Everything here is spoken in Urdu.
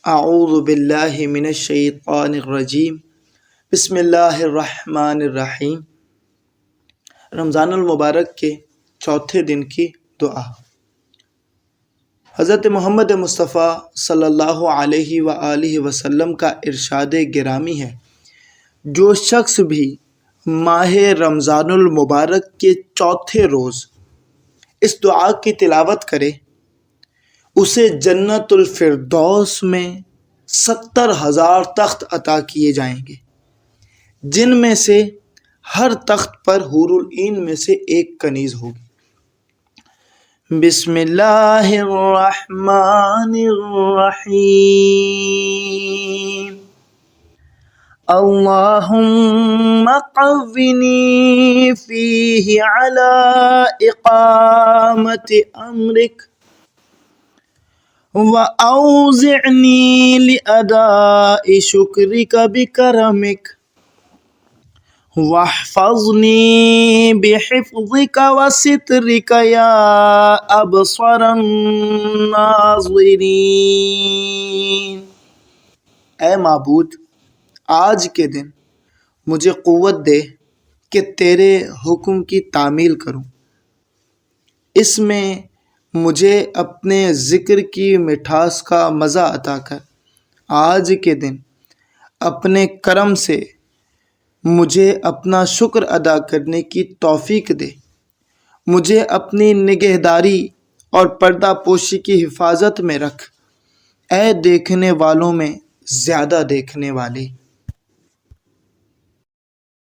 اعوذ باللہ من الشیطان الرجیم بسم اللہ الرحمن الرحیم۔ رمضان المبارک کے چوتھے دن کی دعا۔ حضرت محمد مصطفیٰ صلی اللہ علیہ وآلہ وسلم کا ارشاد گرامی ہے، جو شخص بھی ماہ رمضان المبارک کے چوتھے روز اس دعا کی تلاوت کرے، اسے جنت الفردوس میں 70,000 تخت عطا کیے جائیں گے، جن میں سے ہر تخت پر حور العین میں سے ایک کنیز ہوگی۔ بسم اللہ الرحمن الرحیم۔ اللہم قونی فیہ علی اقامت امرک وَأَوْزِعْنِي لِأَدَاءِ شُكْرِكَ بِكَرَمِكَ وَاحْفَظْنِي بِحِفْظِكَ وَسِتْرِكَ يَا أَبْصَرَ النَّاظِرِينَ۔ اے معبود، آج کے دن مجھے قوت دے کہ تیرے حکم کی تعمیل کروں، اس میں مجھے اپنے ذکر کی مٹھاس کا مزہ عطا کر۔ آج کے دن اپنے کرم سے مجھے اپنا شکر ادا کرنے کی توفیق دے، مجھے اپنی نگہداری اور پردہ پوشی کی حفاظت میں رکھ، اے دیکھنے والوں میں زیادہ دیکھنے والے۔